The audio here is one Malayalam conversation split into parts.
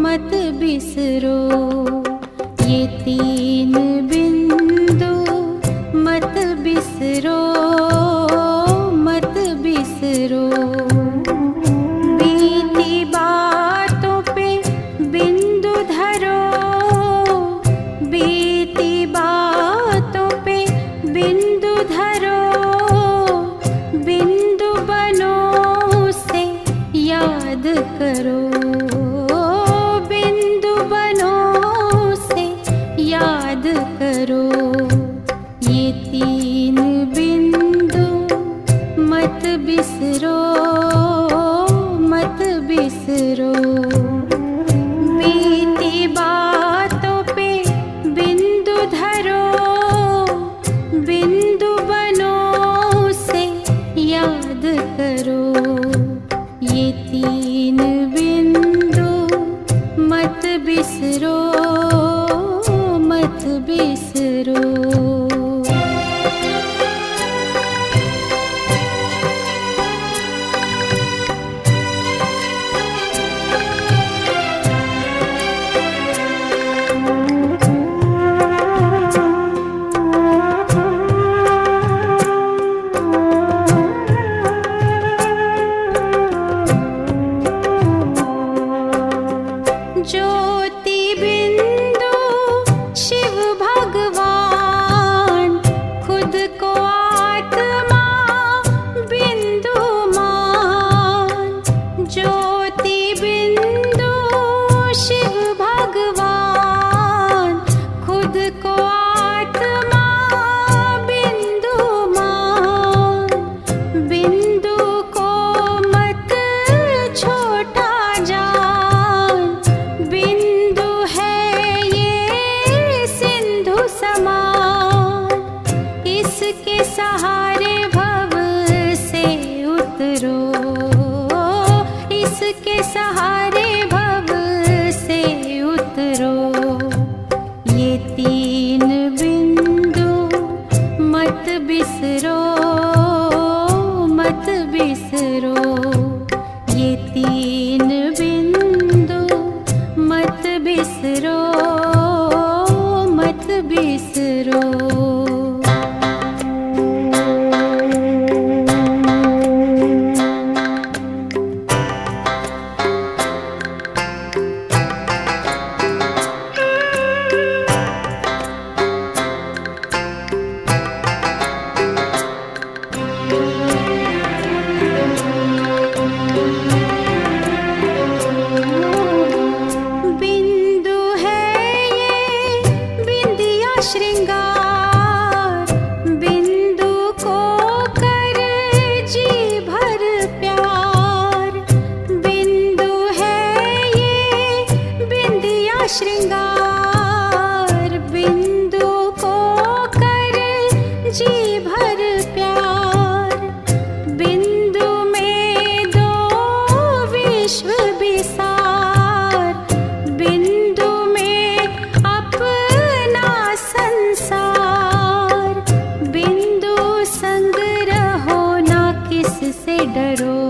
मत बिसरो, ये तीन बिंदु मत बिसरो, मत बिसरो। बीती बातों पे बिंदु धरो, बीती बातों पे बिंदु धरो, बिंदु बनो उसे याद करो, बिंदु बनो उसे याद करो। ये तीन बिंदु मत बिसरो, मत बिसरो। बीती बातों पे बिंदु धरो, बिंदु बनो उसे याद करो। ये तीन बिंदु मत बिसरो, मत बिसरो। ज्योति बिंदु शिव भगवान, खुद को आत्मा बिंदु मान। ज्योति बिंदु शिव भगवान, खुद को आत्मा बिंदु मान। बिंदु को मत छोटा जान, बिंदु है ये सिंधु समान। इसके सहारे भव से उतरो, इसके सहारे भव से उतरो। ये तीन बिंदु मत बिसरो, मत बिसरो। ये तीन बिंदु मत बिसरो, मत बिसरो। बिंदु है ये बिंदिया श्रृंगार, बिंदु को कर जी भर प्यार। बिंदु है ये बिंदिया श्रृंगार, बिंदु को कर जी भर प्यार। बिंदु में दो विश्व विसार, बिंदु में अपना संसार। बिंदु संग रहो ना किससे डरो,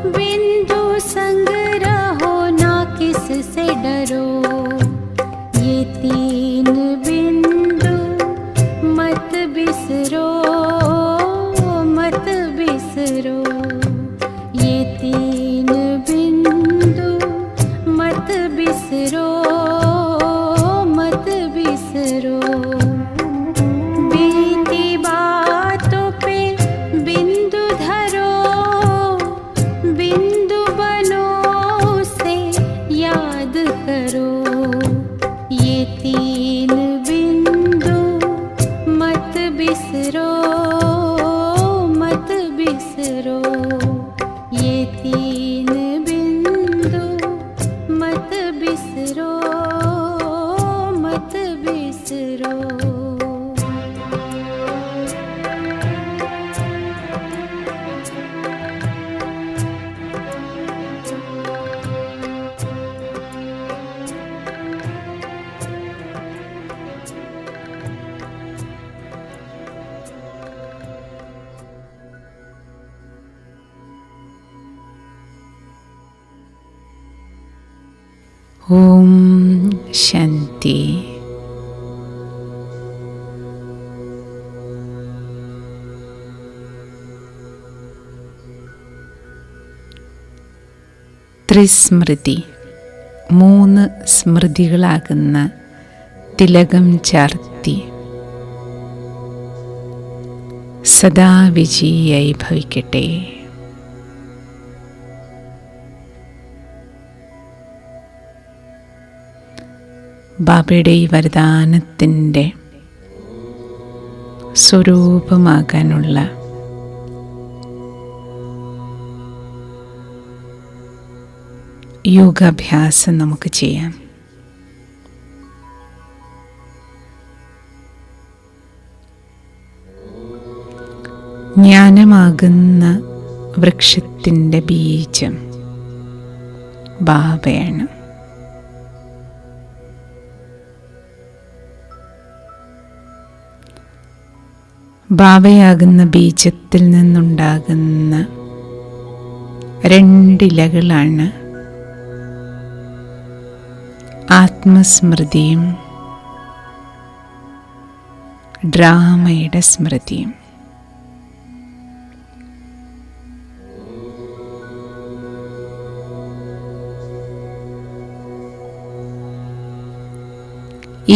बिंदु संग रहो ना किससे डरो। ये तीन बिंदु मत बिसरो, मत बिसरो। ये तीन बिंदु मत बिसरो, मत बिसरो। बीती बातों पे बिंदु धरो, बिंदु बनो उसे याद करो। ഓം ശാന്തി. ത്രിസ്മൃതി, 3 സ്മൃതികളാകുന്ന തിലകം ചാർത്തി സദാ വിജയിയായി ഭവിക്കട്ടെ. ബാബയുടെ ഈ വരദാനത്തിൻ്റെ സ്വരൂപമാകാനുള്ള യോഗാഭ്യാസം നമുക്ക് ചെയ്യാം. ജ്ഞാനമാകുന്ന വൃക്ഷത്തിൻ്റെ ബീജം ബാബയാണ്. ബാബയാകുന്ന ബീജത്തിൽ നിന്നുണ്ടാകുന്ന 2 ഇലകളാണ് ആത്മസ്മൃതിയും ഡ്രാമയുടെ സ്മൃതിയും.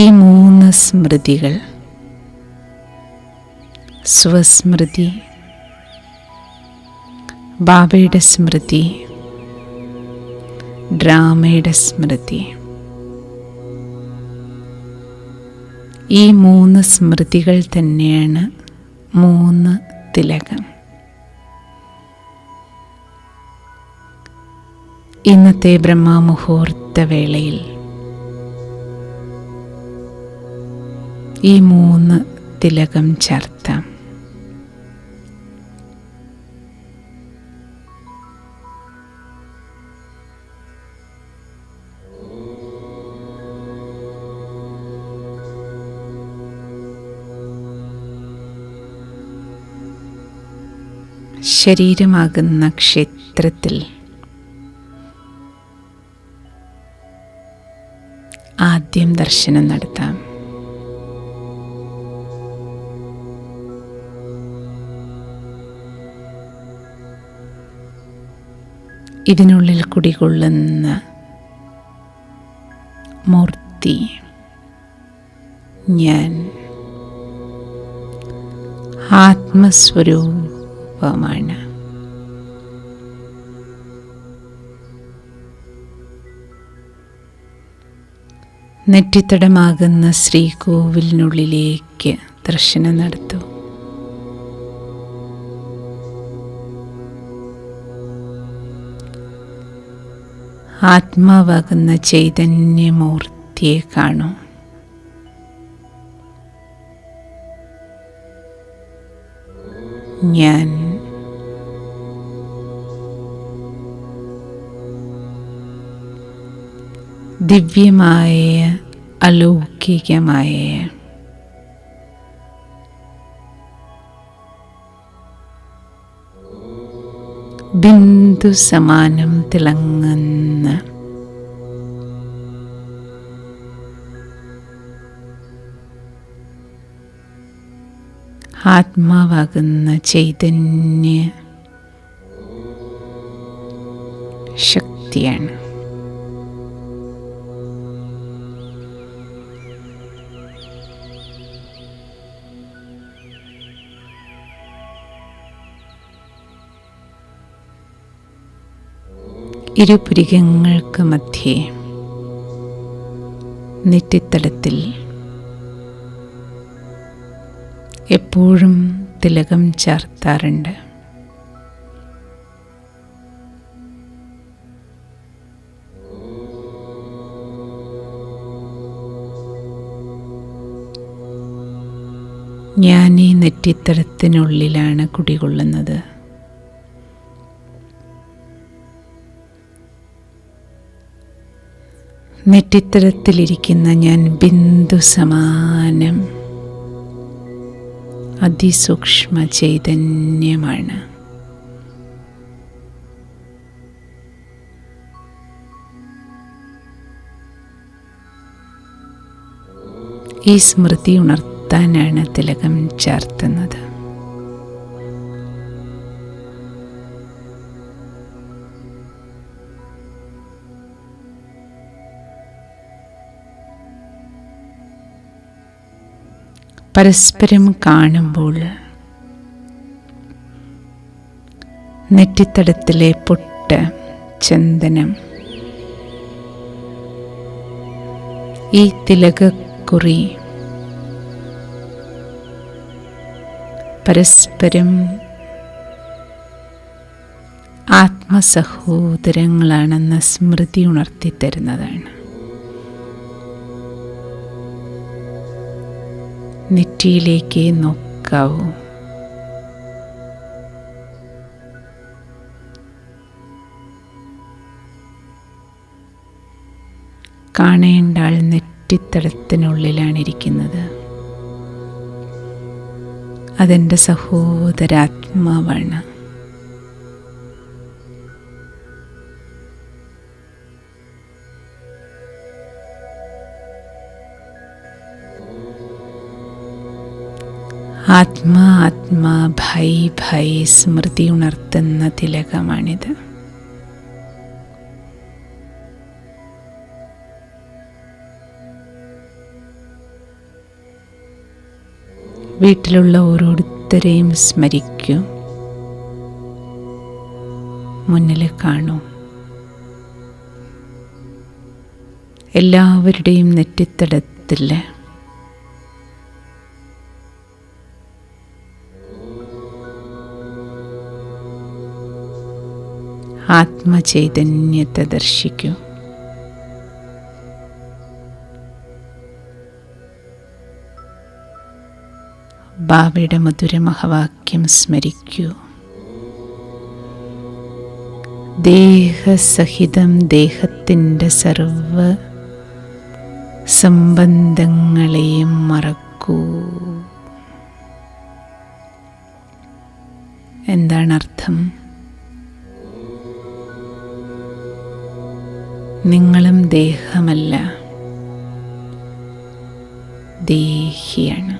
ഈ 3 സ്മൃതികൾ സ്വസ്മൃതി, ബാബയുടെ സ്മൃതി, ഡ്രാമയുടെ സ്മൃതി. ഈ 3 സ്മൃതികൾ തന്നെയാണ് 3 തിലകം. ഇന്നത്തെ ബ്രഹ്മമുഹൂർത്ത വേളയിൽ ഈ 3 തിലകം ചാർത്താം. ശരീരമാകുന്ന ക്ഷേത്രത്തിൽ ആദ്യം ദർശനം നടത്താം. ഇതിനുള്ളിൽ കുടികൊള്ളുന്ന മൂർത്തി ഞാൻ ആത്മസ്വരൂപമാണ്. നെറ്റിത്തടമാകുന്ന ശ്രീകോവിലിനുള്ളിലേക്ക് ദർശനം നടത്തൂ. ആത്മാവാകുന്ന ചൈതന്യമൂർത്തിയെ കാണൂ. ഞാൻ ദിവ്യമായ അലൗകികമായ ബിന്ദു സമാനം തിളങ്ങുന്ന ആത്മാവാകുന്ന ചൈതന്യ ശക്തിയാണ്. ഇരുപുരികങ്ങൾക്ക് മധ്യേ നെറ്റിത്തടത്തിൽ എപ്പോഴും തിലകം ചാർത്താറുണ്ട്. ഞാൻ ഈ നെറ്റിത്തടത്തിനുള്ളിലാണ് കുടികൊള്ളുന്നത്. നെറ്റിത്തടത്തിലിരിക്കുന്ന ഞാൻ ബിന്ദു സമാനം അതിസൂക്ഷ്മ ചൈതന്യമാണ്. ഈ സ്മൃതി ഉണർത്താനാണ് തിലകം ചാർത്തുന്നത്. പരസ്പരം കാണുമ്പോൾ നെറ്റിത്തടത്തിലെ പൊട്ട്, ചന്ദനം, ഈ തിലകക്കുറി പരസ്പരം ആത്മസഹോദരങ്ങളാണെന്ന സ്മൃതി ഉണർത്തിത്തരുന്നതാണ്. നെറ്റിയിലേക്ക് നോക്കാവൂ. കാണേണ്ട ആൾ നെറ്റിത്തടത്തിനുള്ളിലാണിരിക്കുന്നത്. അതെൻ്റെ സഹോദരാത്മാവാണ്. ആത്മാ ആത്മാ ഭായ് ഭായ് സ്മൃതി ഉണർത്തുന്ന തിലകമാണിത്. വീട്ടിലുള്ള ഓരോരുത്തരെയും സ്മരിക്കൂ. മുന്നിൽ കാണൂ. എല്ലാവരുടെയും നെറ്റിത്തടത്തിൽ ആത്മചൈതന്യത്തെ ദർശിക്കൂ. ബാബയുടെ മധുരമഹവാക്യം സ്മരിക്കൂ. ദേഹസഹിതം ദേഹത്തിൻ്റെ സർവ സംബന്ധങ്ങളെയും മറക്കൂ. എന്താണ് അർത്ഥം? നിങ്ങളും ദേഹമല്ല, ദേഹിയാണ്.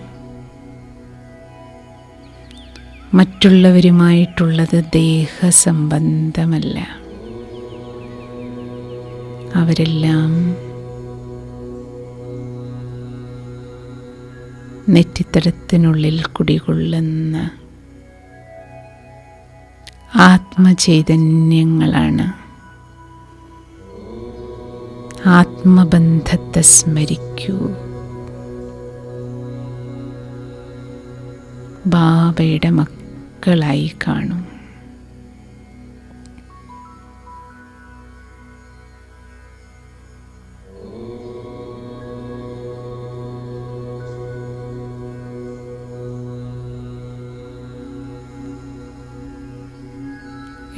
മറ്റുള്ളവരുമായിട്ടുള്ളത് ദേഹസംബന്ധമല്ല. അവരെല്ലാം നെറ്റിത്തടത്തിനുള്ളിൽ കുടികൊള്ളുന്ന ആത്മചൈതന്യങ്ങളാണ്. ആത്മബന്ധത്തെ സ്മരിക്കൂ. ബാബയുടെ മക്കളായി കാണും.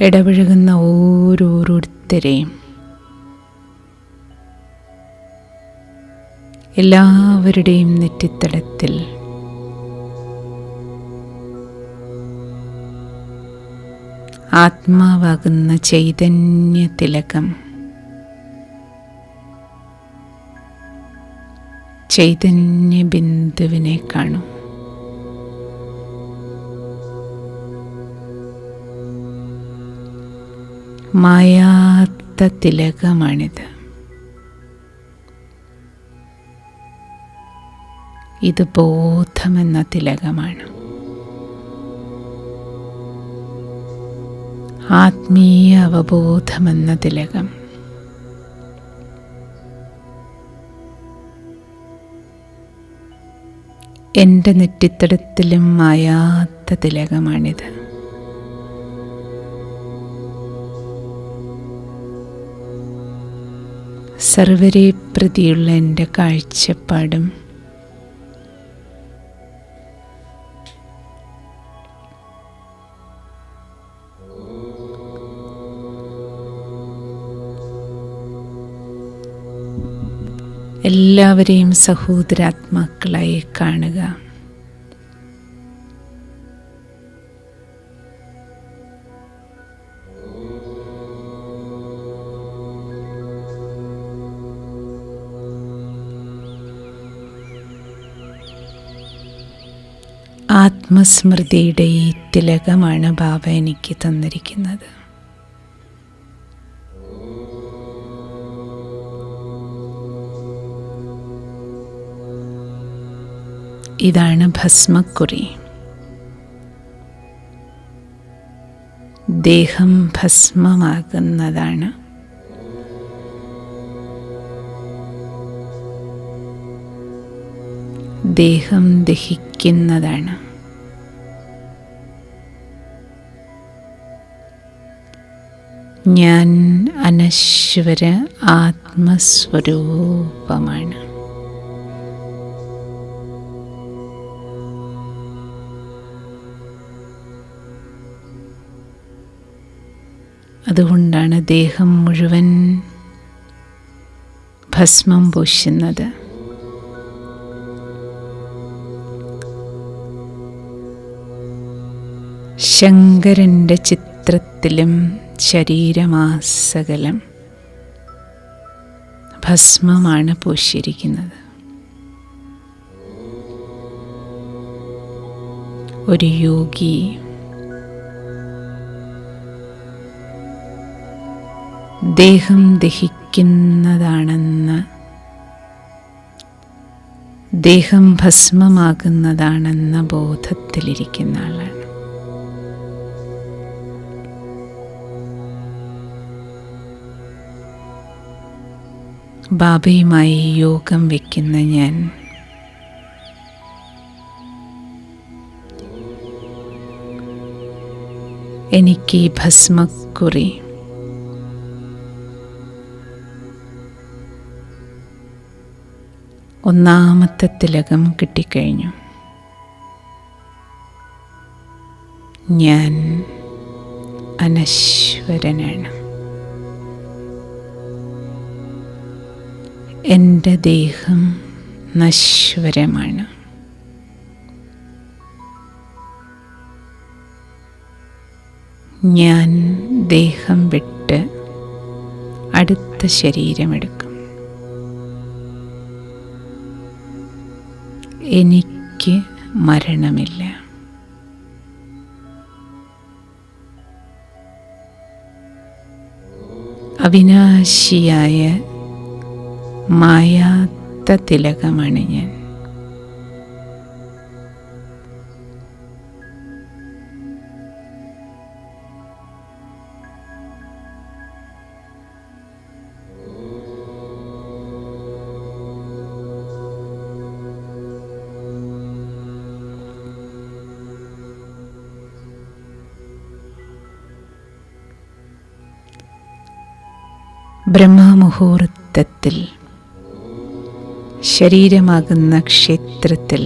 ഇടപഴകുന്ന ഓരോരുത്തരെയും എല്ലാവരുടെയും നെറ്റിത്തടത്തിൽ ആത്മാവാകുന്ന ചൈതന്യ തിലകം, ചൈതന്യ ബിന്ദുവിനെ കാണും. മായാത്ത തിലകമാണിത്. ഇത് ബോധമെന്ന തിലകമാണ്. ആത്മീയ അവബോധമെന്ന തിലകം. എൻ്റെ നെറ്റിത്തടത്തിലും മായാത്ത തിലകമാണിത്. സർവരെ പ്രതിയുള്ള എൻ്റെ കാഴ്ചപ്പാടും എല്ലാവരെയും സഹോദരാത്മാക്കളായി കാണുക. ആത്മസ്മൃതിയുടെ ഈ തിലകമാണ് ബാബ എനിക്ക് തന്നിരിക്കുന്നത്. ഇതാണ് ഭസ്മക്കുറി. ദേഹം ഭസ്മമാകുന്നതാണ്. ദേഹം ദഹിക്കുന്നതാണ്. ഞാൻ അനശ്വര ആത്മസ്വരൂപമാണ്. അതുകൊണ്ടാണ് ദേഹം മുഴുവൻ ഭസ്മം പൂശുന്നത്. ശങ്കരൻ്റെ ചിത്രത്തിലും ശരീരമാസകലം ഭസ്മമാണ് പൂശിയിരിക്കുന്നത്. ഒരു യോഗി ദേഹം ദഹിക്കുന്നതാണെന്ന്, ദേഹം ഭസ്മമാകുന്നതാണെന്ന ബോധത്തിലിരിക്കുന്ന ആളാണ്. ബാബയുമായി യോഗം വയ്ക്കുന്ന ഞാൻ എനിക്ക് ഈ ഭസ്മക്കുറി ഒന്നാമത്തെ തിലകം കിട്ടിക്കഴിഞ്ഞു. ഞാൻ അനശ്വരനാണ്. എൻ്റെ ദേഹം നശ്വരമാണ്. ഞാൻ ദേഹം വിട്ട് അടുത്ത ശരീരമെടുക്കും. എനിക്ക് മരണമില്ല. അവിനാശിയായ മായാത്ത തിലകമാണ് ഞാൻ. ബ്രഹ്മമുഹൂർത്തത്തിൽ ശരീരമാകുന്ന ക്ഷേത്രത്തിൽ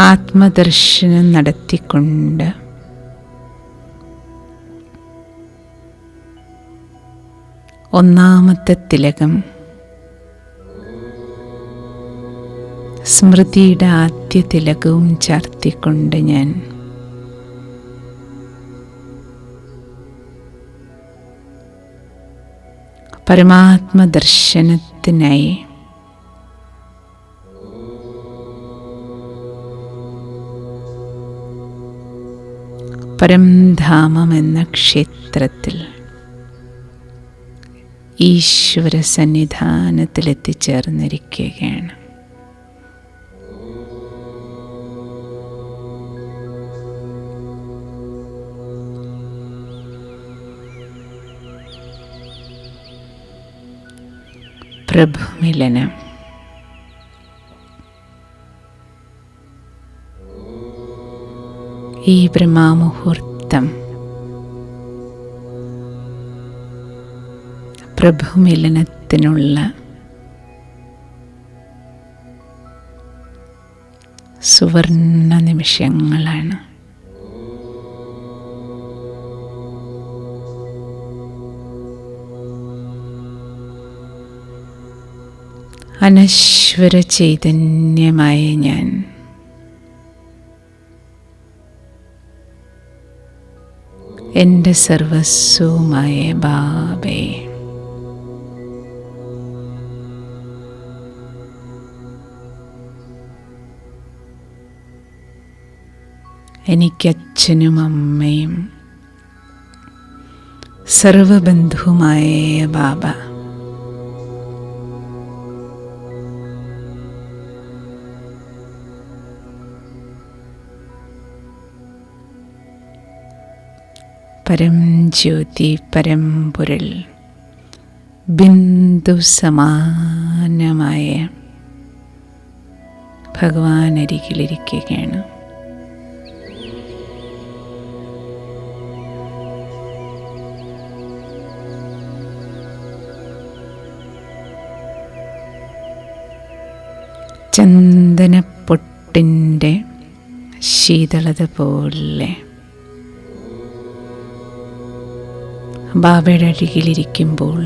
ആത്മദർശനം നടത്തിക്കൊണ്ട് ഒന്നാമത്തെ തിലകം സ്മൃതിയുടെ ആദ്യ തിലകവും ചാർത്തിക്കൊണ്ട് ഞാൻ പരമാത്മദർശനത്തിനായി പരംധാമം എന്ന ക്ഷേത്രത്തിൽ ഈശ്വര സന്നിധാനത്തിലെത്തിച്ചേർന്നിരിക്കുകയാണ്. പ്രഭുമിലനം. ഈ ബ്രഹ്മമുഹൂർത്തം പ്രഭുമിലനത്തിനുള്ള സുവർണ നിമിഷങ്ങളാണ്. അനശ്വര ചൈതന്യമായ ഞാൻ എൻ്റെ സർവസ്വമായ ബാബേ, എനിക്കച്ഛനും അമ്മയും സർവബന്ധുവുമായ ബാബ, പരം ജ്യോതി പരമ്പൊരുൾ ബിന്ദു സമാനമായ ഭഗവാൻ അരികിലിരിക്കുകയാണ്. ചന്ദനപ്പൊട്ടിൻ്റെ ശീതളത പോലെ ബാബയുടെ അരികിലിരിക്കുമ്പോൾ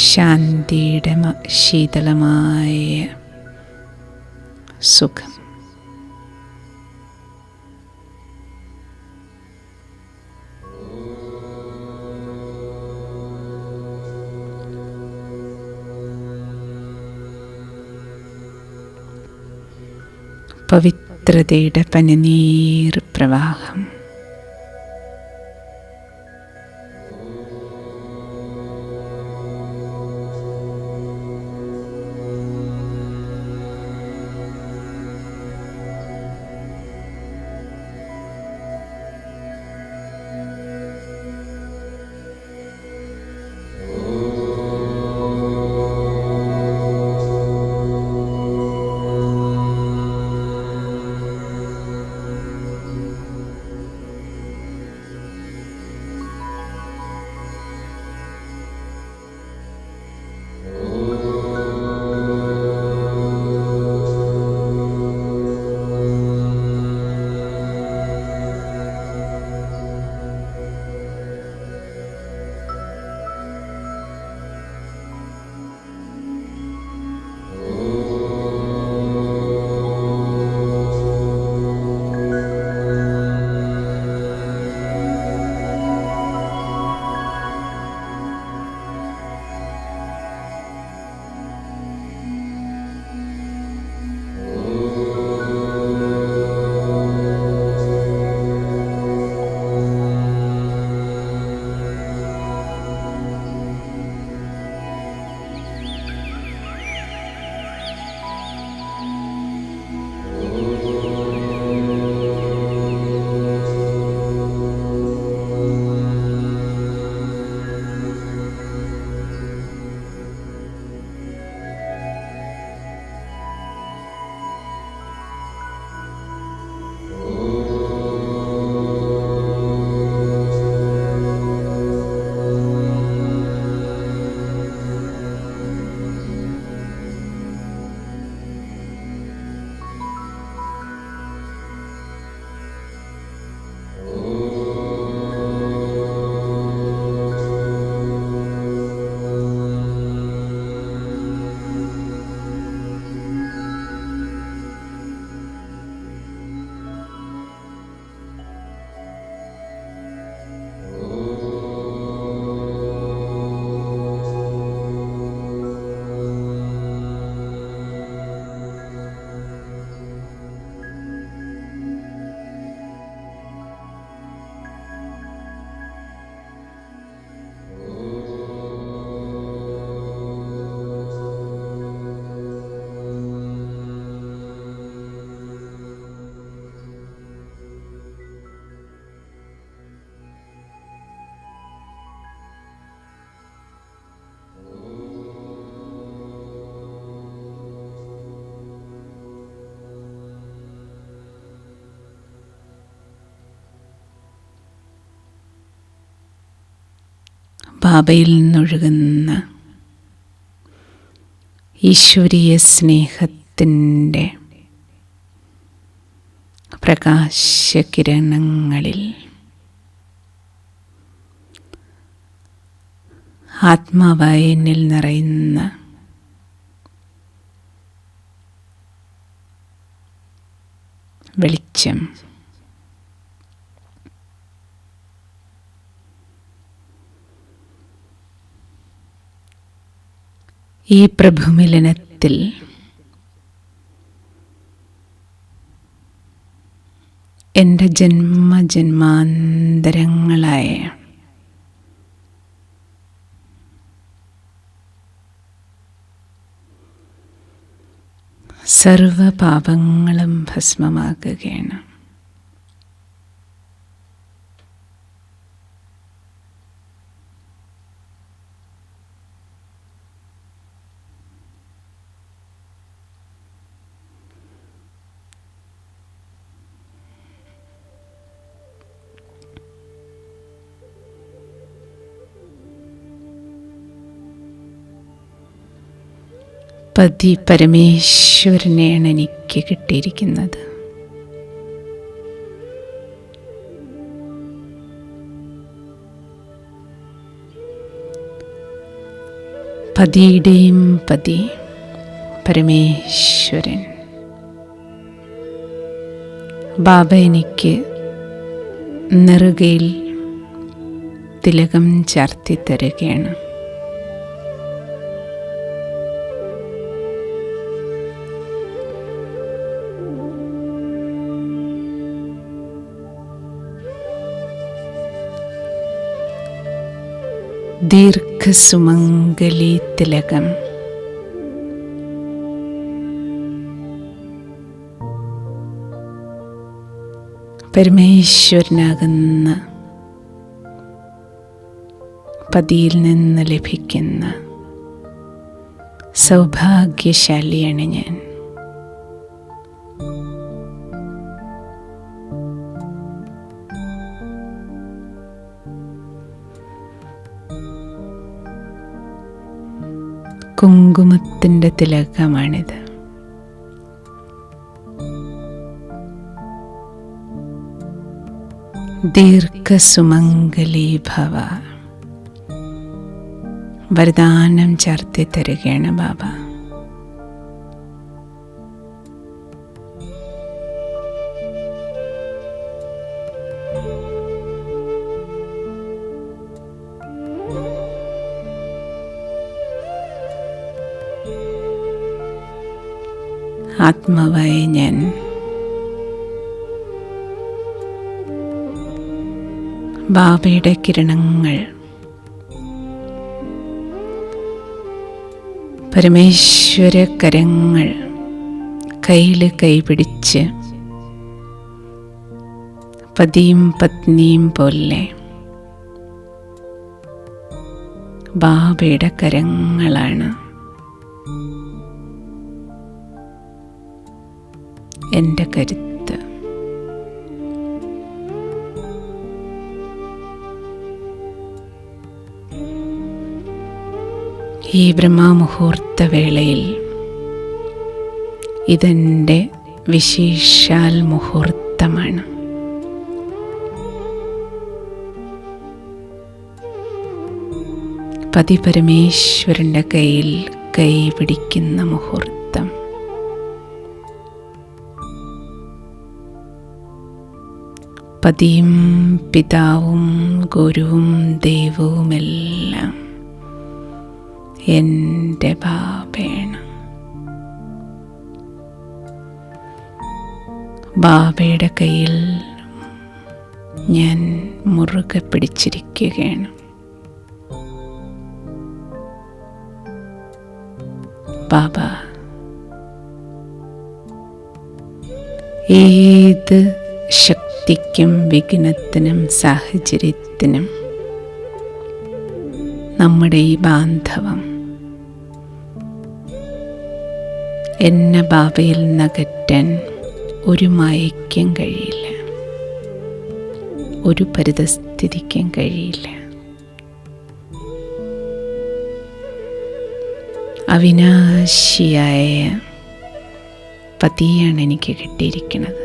ശാന്തിയുടെ ശീതളമായ സുഖം. പവിത്രതയുടെ പനിനീർ പ്രവാഹം. ബാബയിൽ നിന്നൊഴുകുന്ന ഈശ്വരീയ സ്നേഹത്തിൻ്റെ പ്രകാശകിരണങ്ങളിൽ ആത്മാവായ എന്നിൽ നിറയുന്ന വെളിച്ചം ഈ പ്രഭുമിലനത്തിൽ എൻ്റെ ജന്മജന്മാന്തരങ്ങളായ സർവപാപങ്ങളും ഭസ്മമാകുകയാണ്. പതി പരമേശ്വരനെയാണ് എനിക്ക് കിട്ടിയിരിക്കുന്നത്. പതിയുടെയും പതി പരമേശ്വരൻ. ബാബ എനിക്ക് നെറുകയിൽ തിലകം ചാർത്തി തരുകയാണ്. ദീർഘസുമംഗലി തിലകം. പരമേശ്വരനാകുന്ന പതിയിൽ നിന്ന് ലഭിക്കുന്ന സൗഭാഗ്യശാലിയാണ് ഞാൻ. കുങ്കുമത്തിൻ്റെ തിലകമാണിത്. ദീർഘസുമംഗലി ഭവ. വരദാനം ചാർത്തി തരികയാണ് ബാബ. ആത്മാവായ ഞാൻ ബാബയുടെ കിരണങ്ങൾ പരമേശ്വര കരങ്ങൾ കയ്യിൽ കൈപിടിച്ച് പതിയും പത്നിയും പോലെ ബാബയുടെ കരങ്ങളാണ് എൻ്റെ കരുത്ത്. ഈ ബ്രഹ്മമുഹൂർത്ത വേളയിൽ ഇതെൻ്റെ വിശേഷാൽ മുഹൂർത്തമാണ്. പതി പരമേശ്വരൻ്റെ കയ്യിൽ കൈ പിടിക്കുന്ന മുഹൂർത്തം. പതിയും പിതാവും ഗുരുവും ദൈവവുമെല്ലാം എൻ്റെ ബാബയാണ്. ബാബയുടെ കയ്യിൽ ഞാൻ മുറുകെ പിടിച്ചിരിക്കുകയാണ്. ബാബ ഏത് ശക്തിക്കും വിഘ്നത്തിനും സാഹചര്യത്തിനും നമ്മുടെ ഈ ബാന്ധവം എന്നെ ബാബയിൽ നകറ്റാൻ ഒരു മായയ്ക്കും കഴിയില്ല, ഒരു പരിതസ്ഥിതിക്കും കഴിയില്ല. അവിനാശിയായ പതിയാണ് എനിക്ക് കിട്ടിയിരിക്കുന്നത്.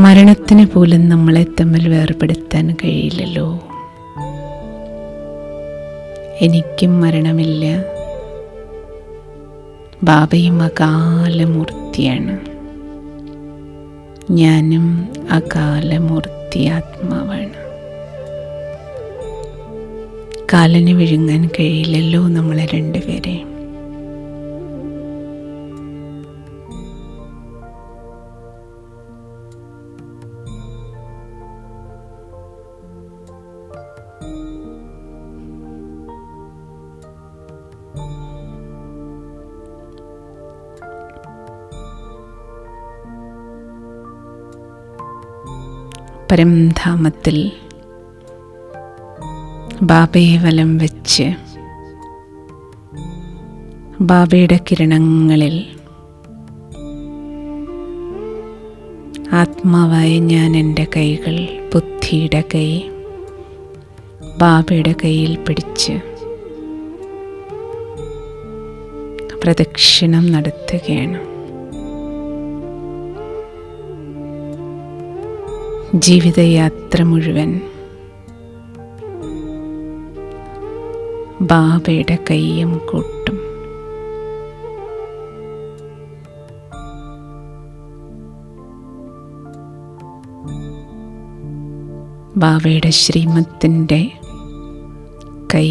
മരണത്തിന് പോലും നമ്മളെ തമ്മിൽ വേർപെടുത്താൻ കഴിയില്ലല്ലോ. എനിക്കും മരണമില്ല, ബാബയും അകാലമൂർത്തിയാണ്, ഞാനും അകാലമൂർത്തി ആത്മാവാണ്. കാലന് വിഴുങ്ങാൻ കഴിയില്ലല്ലോ നമ്മളെ രണ്ടുപേരെ. പരംധാമത്തിൽ ബാബയെ വലം വെച്ച് ബാബയുടെ കിരണങ്ങളിൽ ആത്മാവായ ഞാൻ എൻ്റെ കൈകൾ, ബുദ്ധിയുടെ കൈ ബാബയുടെ കയ്യിൽ പിടിച്ച് പ്രദക്ഷിണം നടത്തുകയാണ്. ജീവിതയാത്ര മുഴുവൻ ബാബയുടെ കയ്യും കൂട്ടും. ബാബയുടെ ശ്രീമത്തിൻ്റെ കൈ,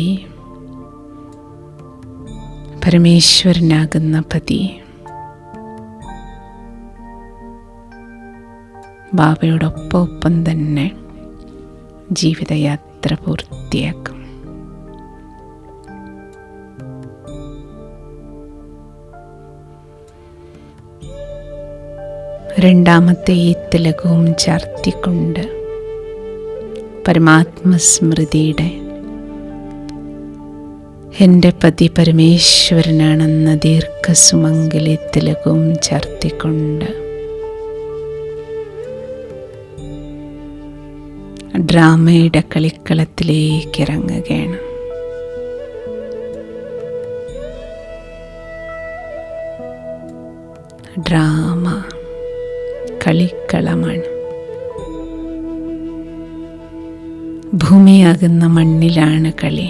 പരമേശ്വരനാകുന്ന പതി ബാബയോടൊപ്പം തന്നെ ജീവിതയാത്ര പൂർത്തിയാക്കും. രണ്ടാമത്തെ ഈ തിലകവും ചാർത്തിക്കൊണ്ട് പരമാത്മസ്മൃതിയുടെ എൻ്റെ പതി പരമേശ്വരനാണെന്ന ദീർഘസുമംഗലി തിലകവും ചാർത്തിക്കൊണ്ട് ഡ്രാമയുടെ കളിക്കളത്തിലേക്ക് ഇറങ്ങുകയാണ്. ഡ്രാമ കളിക്കളമാണ്. ഭൂമിയാകുന്ന മണ്ണിലാണ് കളി.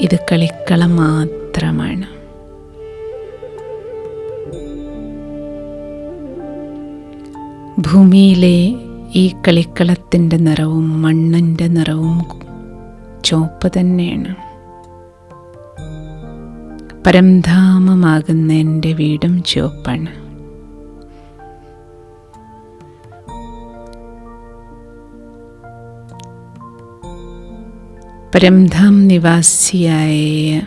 ഇത് കളിക്കളം മാത്രമാണ്. ഭൂമിയിലെ ഈ കളിക്കളത്തിൻ്റെ നിറവും മണ്ണിൻ്റെ നിറവും ചുവപ്പ് തന്നെയാണ്. പരംധാമമാകുന്ന എൻ്റെ വീടും ചുവപ്പാണ്. പരംധാം നിവാസിയായ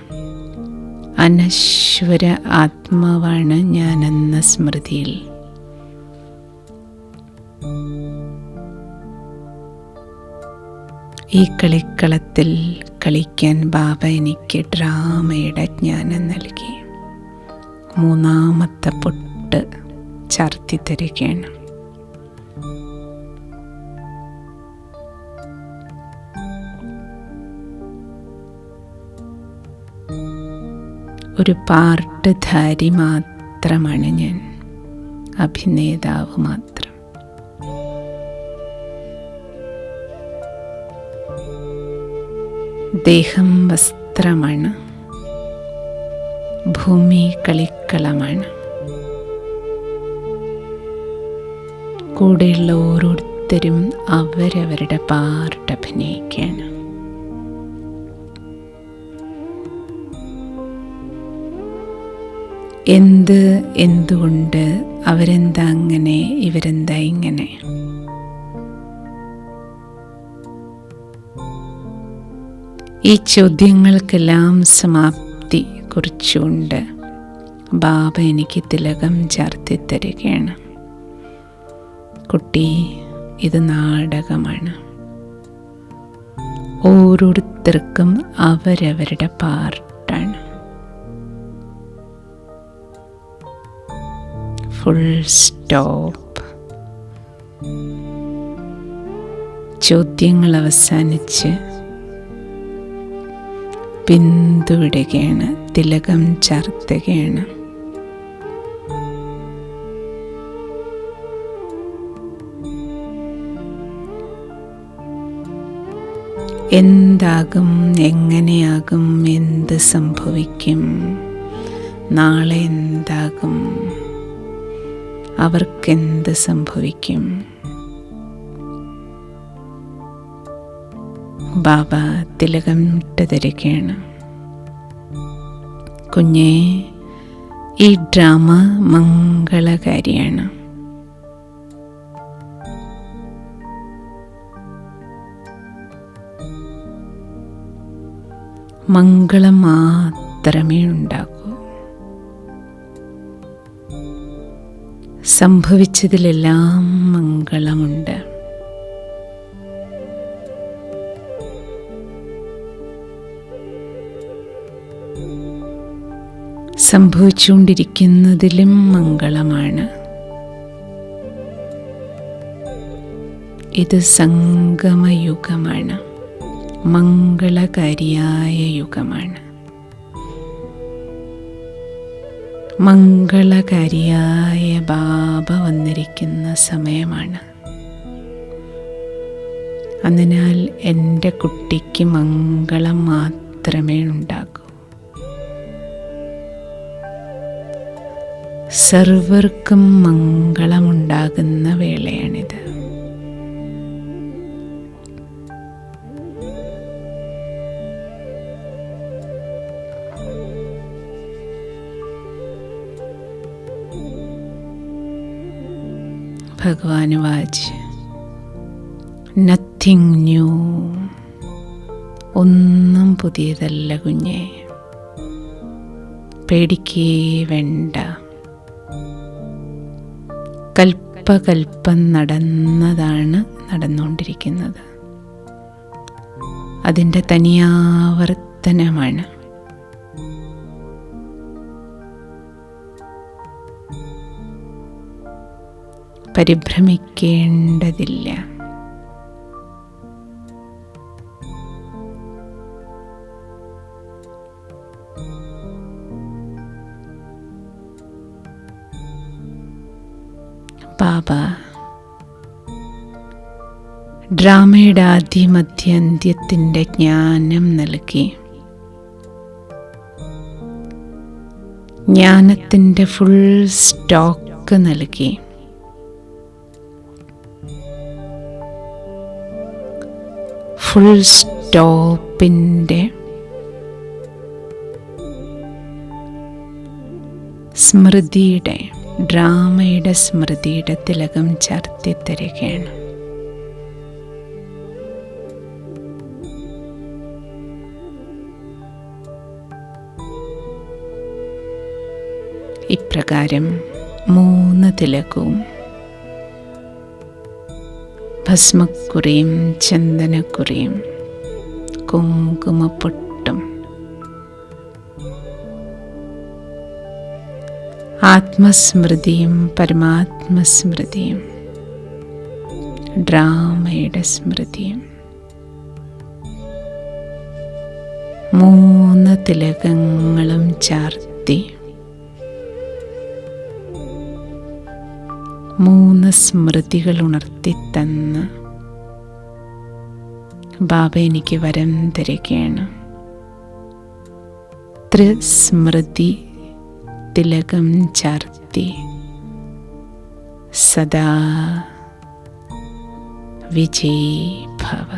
അനശ്വര ആത്മാവാണ് ഞാനെന്ന സ്മൃതിയിൽ ഈ കളിക്കളത്തിൽ കളിക്കാൻ ബാബ എനിക്ക് ഡ്രാമയുടെ ജ്ഞാനം നൽകി. മൂന്നാമത്തെ പൊട്ട് ചാർത്തി തരികയാണ്. ഒരു പാർട്ട്ധാരി മാത്രമാണ് ഞാൻ, അഭിനേതാവ് മാത്രം. ദേഹം വസ്ത്രമാണ്, ഭൂമി കളിക്കളമാണ്. കൂടെയുള്ള ഓരോരുത്തരും അവരവരുടെ പാർട്ട് അഭിനയിക്കുകയാണ്. എന്തുകൊണ്ട് അവരെന്താ അങ്ങനെ, ഇവരെന്താ ഇങ്ങനെ? ഈ ചോദ്യങ്ങൾക്കെല്ലാം സമാപ്തി കുറിച്ചുകൊണ്ട് ബാബ എനിക്ക് തിലകം ചാർത്തി തരികയാണ്. കുട്ടി, ഇത് നാടകമാണ്. ഓരോരുത്തർക്കും അവരവരുടെ പാർട്ടാണ്. Full stop. ചോദ്യങ്ങൾ അവസാനിച്ച് ബിന്ദുവിടുകയാണ്, തിലകം ചാർത്തുകയാണ്. എന്താകും, എങ്ങനെയാകും, എന്ത് സംഭവിക്കും, നാളെ എന്താകും, അവർക്കെന്ത് സംഭവിക്കും? ബാബ തിലകം ഇട്ട് തരികയാണ്. കുഞ്ഞേ, ഈ ഡ്രാമ മംഗളകാരിയാണ്. മംഗളം മാത്രമേ ഉണ്ടാകൂ. സംഭവിച്ചതിലെല്ലാം മംഗളമുണ്ട്. സംഭവിച്ചുകൊണ്ടിരിക്കുന്നതിലും മംഗളമാണ്. ഇത് സംഗമയുഗമാണ്, മംഗളകാരിയായ യുഗമാണ്. മംഗളകാരിയായ ബാബ വന്നിരിക്കുന്ന സമയമാണ്. അതിനാൽ എൻ്റെ കുട്ടിക്ക് മംഗളം മാത്രമേ ഉണ്ടാകൂ. സർവർക്കും മംഗളമുണ്ടാകുന്ന വേളയാണിത്. ഭഗവാൻ വാച്ച്, നത്തിങ് ന്യൂ, ഒന്നും പുതിയതല്ല കുഞ്ഞെ, പേടിക്കേ വേണ്ട. കൽപ്പകൽപ്പം നടന്നതാണ് നടന്നുകൊണ്ടിരിക്കുന്നത്. അതിൻ്റെ തനിയാവർത്തനമാണ്. പരിഭ്രമിക്കേണ്ടതില്ല. ബാബ ഡ്രാമയുടെ ആദ്യമധ്യാന്ത്യത്തിൻ്റെ ജ്ഞാനം നൽകി. ജ്ഞാനത്തിൻ്റെ ഫുൾ സ്റ്റോക്ക് നൽകി. ഫുൾ സ്റ്റോപ്പിൻ്റെ സ്മൃതിയുടെ, ഡ്രാമയുടെ സ്മൃതിയുടെ തിലകം ചാർത്തി തരികയാണ്. ഇപ്രകാരം 3 തിലകവും ഭസ്മക്കുറിയും ചന്ദനക്കുറിയും കുങ്കുമപ്പൊട്ടും ആത്മസ്മൃതിയും പരമാത്മസ്മൃതിയും ഡ്രാമയുടെ സ്മൃതിയും 3 തിലകങ്ങളും ചാർത്തി 3 സ്മൃതികൾ ഉണർത്തിത്തന്ന് ബാബ എനിക്ക് വരം തരികയാണ്. ത്രിസ്മൃതി തിലകം ചാർത്തി സദാ വിജയീ ഭവ.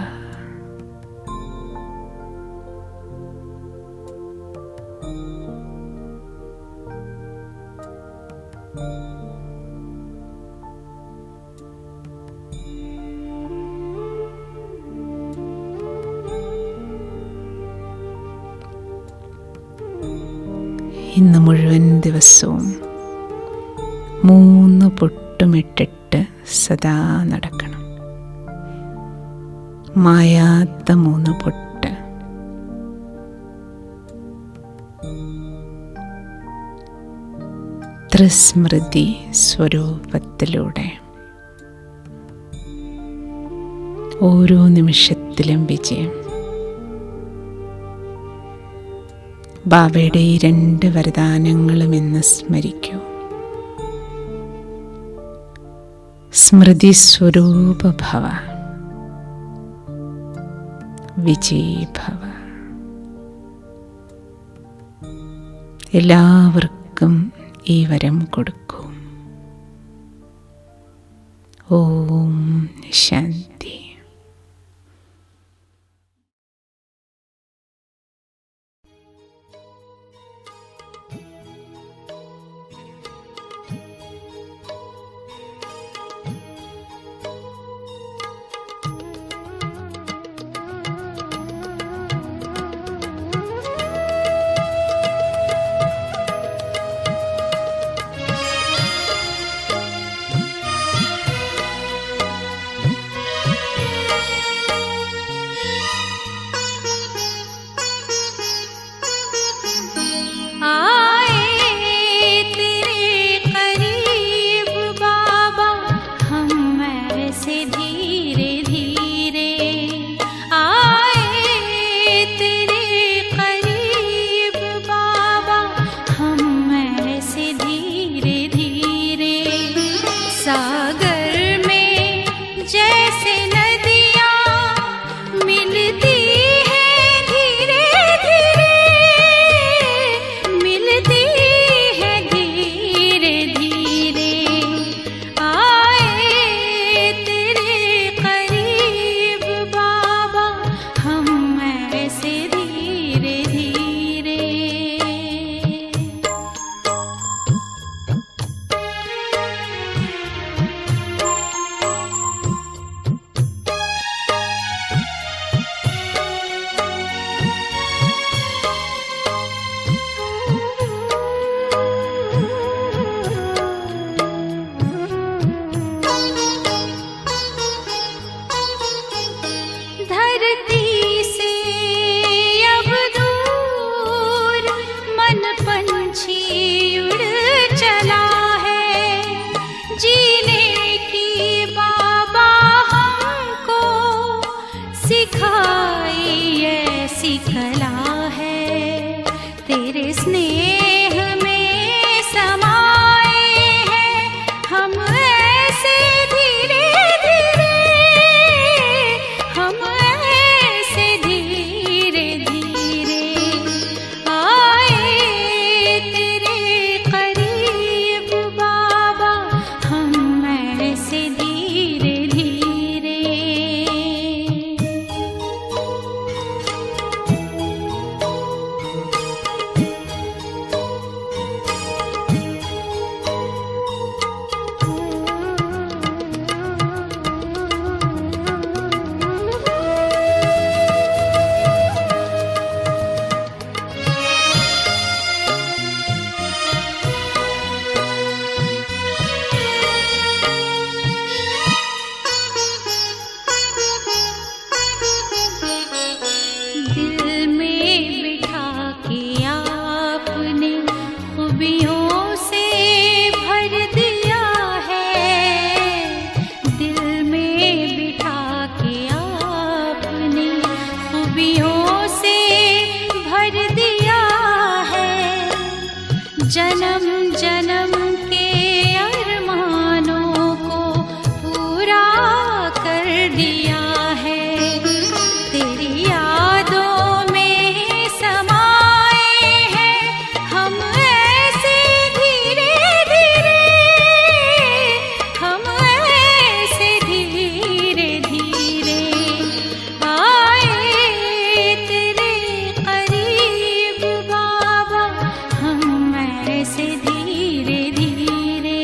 ഇന്ന് മുഴുവൻ ദിവസവും 3 പൊട്ടുമിട്ടിട്ട് സദാ നടക്കണം. മായാത്ത 3 പൊട്ട്. ത്രിസ്മൃതി സ്വരൂപത്തിലൂടെ ഓരോ നിമിഷത്തിലും വിജയം. ബാബയുടെ ഈ 2 വരദാനങ്ങളും ഇന്ന് സ്മരിക്കൂ. സ്മൃതി സ്വരൂപ ഭവ, വിജയീ ഭവ. എല്ലാവർക്കും ഈ വരം കൊടുക്കൂ. ഓം ശാന്തി. तेरे स्नेह में समाए हैं हम ऐसे धीरे धीरे, हम ऐसे धीरे धीरे आए तेरे करीब बाबा, हम ऐसे धीरे धीरे। दिल में बिठा के आपने खूबियों से भर दिया है, दिल में बिठा के आपने खूबियों से भर दिया है। जन्म जन्म के अरमानों को पूरा कर दिया है, तेरी यादों में समाए हैं हम ऐसे धीरे धीरे, हम ऐसे धीरे धीरे आए तेरे करीब बाबा, हम ऐसे धीरे धीरे।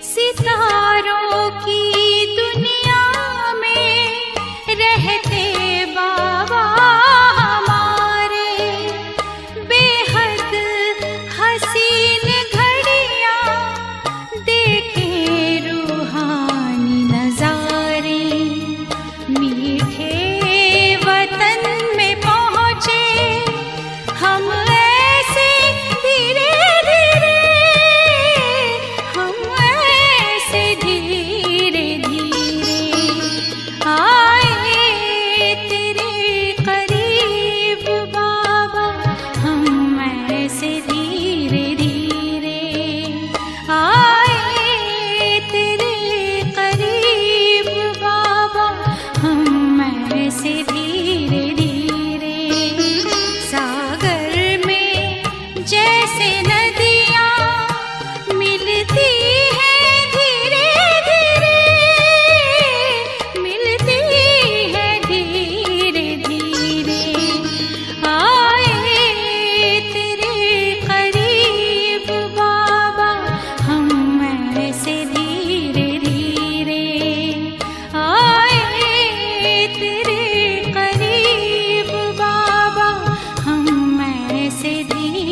सितारों की दुनिया में रहते बाबा हमारे, बेहद हसीन घड़ियां देखे रूहानी नजारे, मीठे वतन में पहुँचे हम ऐसे धीरे धीरे, हम ऐसे धीरे धीरे आए तेरे करीब बाबा, हम ऐसे धीरे धीरे आए तेरे करीब बाबा, हम ऐसे धीरे धीरे। सागर में जैसे नदियाँ मिलती हैं धीरे धीरे, मिलती हैं धीरे धीरे आए तेरे करीब बाबा, हम ऐसे धीरे धीरे आए तेरे करीब बाबा, हम ऐसे धीरे